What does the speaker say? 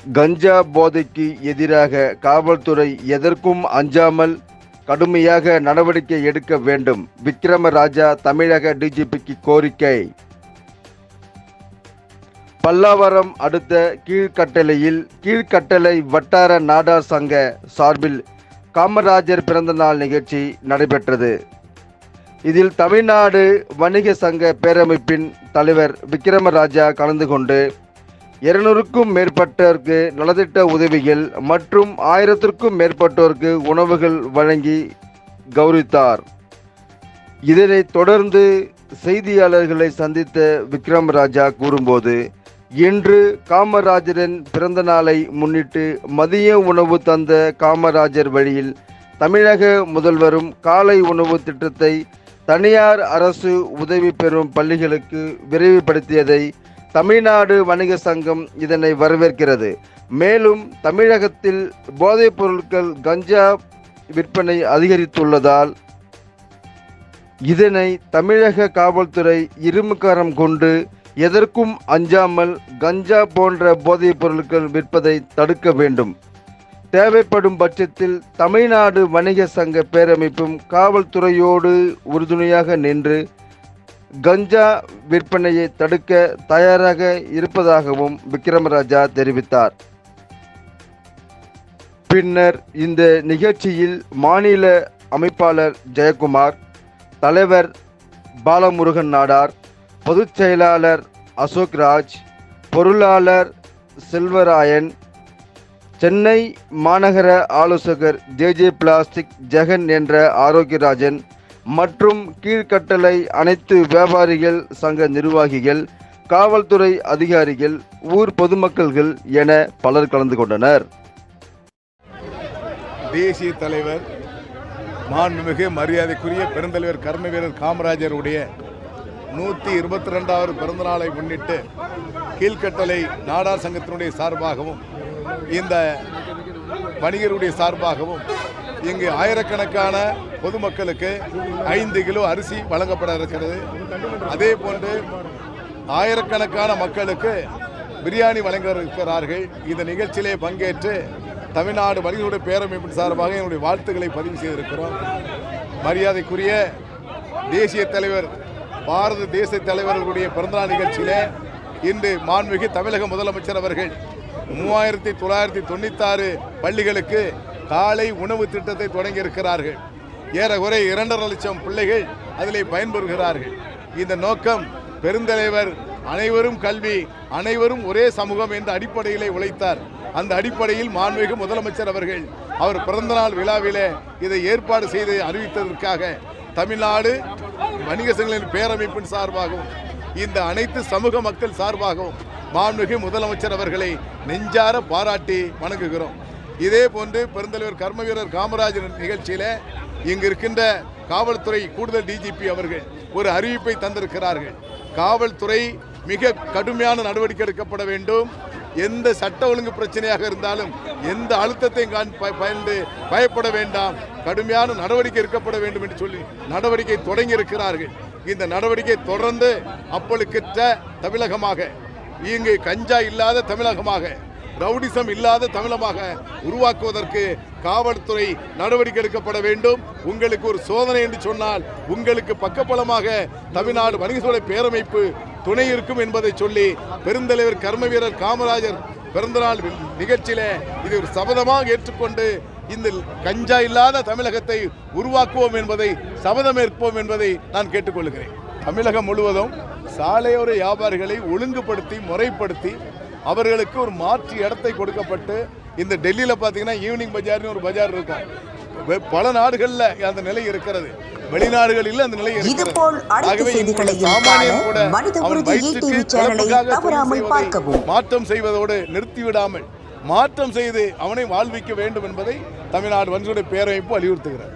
கஞ்சா போதைக்கு எதிராக காவல்துறை எதற்கும் அஞ்சாமல் கடுமையாக நடவடிக்கை எடுக்க வேண்டும். விக்ரமராஜா தமிழக டிஜிபிக்கு கோரிக்கை. பல்லாவரம் அடுத்த கீழ்கட்டளையில் கீழ்கட்டளை வட்டார நாடார் சங்க சார்பில் காமராஜர் பிறந்தநாள் நிகழ்ச்சி நடைபெற்றது. இதில் தமிழ்நாடு வணிக சங்க பேரமைப்பின் தலைவர் விக்ரமராஜா கலந்து கொண்டு 200க்கும் மேற்பட்டோருக்கு நலத்திட்ட உதவிகள் மற்றும் 1000க்கும் மேற்பட்டோருக்கு உணவுகள் வழங்கி கௌரவித்தார். இதனைத் தொடர்ந்து செய்தியாளர்களை சந்தித்த விக்ரமராஜா கூறும்போது, இன்று காமராஜரின் பிறந்த நாளை முன்னிட்டு மதிய உணவு தந்த காமராஜர் வழியில் தமிழக முதல்வரும் காலை உணவு திட்டத்தை தனியார் அரசு உதவி பெறும் பள்ளிகளுக்கு விரைவுபடுத்தியதை தமிழ்நாடு வணிக சங்கம் இதனை வரவேற்கிறது. மேலும் தமிழகத்தில் போதைப் பொருட்கள் கஞ்சா விற்பனை அதிகரித்துள்ளதால் இதனை தமிழக காவல்துறை இரும்புக்கரம் கொண்டு எதற்கும் அஞ்சாமல் கஞ்சா போன்ற போதைப் பொருட்கள் விற்பதை தடுக்க வேண்டும். தேவைப்படும் பட்சத்தில் தமிழ்நாடு வணிக சங்க பேரமைப்பும் காவல்துறையோடு உறுதுணையாக நின்று கஞ்சா விற்பனையை தடுக்க தயாராக இருப்பதாகவும் விக்ரமராஜா தெரிவித்தார். பின்னர் இந்த நிகழ்ச்சியில் மாநில அமைப்பாளர் ஜெயக்குமார், தலைவர் பாலமுருகன் நாடார், பொதுச் செயலாளர் அசோக்ராஜ், பொருளாளர் செல்வராயன், சென்னை மாநகர ஆலோசகர் ஜே பிளாஸ்டிக் ஜெகன் என்ற ஆரோக்கியராஜன் மற்றும் கீழ்கட்டளை அனைத்து வியாபாரிகள் சங்க நிர்வாகிகள், காவல்துறை அதிகாரிகள், ஊர் பொதுமக்கள்கள் என பலர் கலந்து கொண்டனர். தேசிய தலைவர் மாண்புமிகு மரியாதைக்குரிய பெருந்தலைவர் கர்ம வீரர் காமராஜருடைய 122வது பிறந்தநாளை முன்னிட்டு கீழ்கட்டளை நாடார் சங்கத்தினுடைய சார்பாகவும் இந்த வணிகருடைய சார்பாகவும் இங்கு ஆயிரக்கணக்கான பொதுமக்களுக்கு 5 கிலோ அரிசி வழங்கப்பட இருக்கிறது. அதே போன்று ஆயிரக்கணக்கான மக்களுக்கு பிரியாணி வழங்க இருக்கிறார்கள். இந்த நிகழ்ச்சியிலே பங்கேற்று தமிழ்நாடு வணிகருடைய பேரமைப்பின் சார்பாக என்னுடைய வாழ்த்துக்களை பதிவு செய்திருக்கிறோம். மரியாதைக்குரிய தேசிய தலைவர் பாரத தேசிய தலைவர்களுடைய பிறந்தநாள் நிகழ்ச்சியிலே இன்று மாண்புமிகு தமிழக முதலமைச்சர் அவர்கள் 3996 பள்ளிகளுக்கு காலை உணவு திட்டத்தை தொடங்கி இருக்கிறார்கள். ஏறக்குறை 2.5 லட்சம் பிள்ளைகள் அதிலே பயன்பெறுகிறார்கள். இந்த நோக்கம் பெருந்தலைவர் அனைவரும் கல்வி, அனைவரும் ஒரே சமூகம் என்ற அடிப்படையிலே உழைத்தார். அந்த அடிப்படையில் மாண்புமிகு முதலமைச்சர் அவர்கள் அவர் பிறந்தநாள் விழாவிலே இதை ஏற்பாடு செய்து அறிவித்ததற்காக தமிழ்நாடு வணிக சங்கங்களின் பேரமைப்பின் சார்பாகவும் இந்த அனைத்து சமூக மக்கள் சார்பாகவும் மாண்புமிகு முதலமைச்சர் அவர்களை நெஞ்சார பாராட்டி வணங்குகிறோம். இதே போன்று பெருந்தலைவர் கர்ம வீரர் காமராஜர் நிகழ்ச்சியில் இங்கு இருக்கின்ற காவல்துறை கூடுதல் டிஜிபி அவர்கள் ஒரு அறிவிப்பை தந்திருக்கிறார்கள். காவல்துறை மிக கடுமையான நடவடிக்கை எடுக்கப்பட வேண்டும். எந்த சட்ட ஒழுங்கு பிரச்சனையாக இருந்தாலும் எந்த அழுத்தத்தையும் பயப்பட வேண்டாம், கடுமையான நடவடிக்கை எடுக்கப்பட வேண்டும் என்று சொல்லி நடவடிக்கை தொடங்கி இருக்கிறார்கள். இந்த நடவடிக்கை தொடர்ந்து அப்பொழுக்கற்ற தமிழகமாக, இங்கு கஞ்சா இல்லாத தமிழகமாக, ரவுடிசம் இல்லாத தமிழகமாக உருவாக்குவதற்கு காவல்துறை நடவடிக்கை எடுக்கப்பட வேண்டும். உங்களுக்கு ஒரு சோதனை என்று சொன்னால் உங்களுக்கு பக்கபலமாக தமிழ்நாடு வணிகத்துறை பேரமைப்பு துணை இருக்கும் என்பதை சொல்லி பெருந்தலைவர் கர்ம வீரர் காமராஜர் பிறந்தநாள் நிகழ்ச்சியிலே இது ஒரு சபதமாக ஏற்றுக்கொண்டு இந்த கஞ்சா இல்லாத தமிழகத்தை உருவாக்குவோம் என்பதை சபதமேற்போம் என்பதை நான் கேட்டுக்கொள்கிறேன். தமிழகம் முழுவதும் சாலையோர வியாபாரிகளை ஒழுங்குபடுத்தி முறைப்படுத்தி அவர்களுக்கு ஒரு மாற்று இடத்தை கொடுக்கப்பட்டு, இந்த டெல்லியில் பார்த்தீங்கன்னா ஈவினிங் பஜார்னு ஒரு பஜார் இருக்கும். பல நாடுகளில் அந்த நிலை இருக்கிறது, வெளிநாடுகளில் அந்த நிலை இருக்கிறது. ஆகவே சாமானியன் கூட அவன் வயிற்றுக்கு மாற்றம் செய்வதோடு நிறுத்திவிடாமல் மாற்றம் செய்து அவனை வாழ்விக்க வேண்டும் என்பதை தமிழ்நாடு வணிகருடைய பேரமைப்பு வலியுறுத்துகிறார்.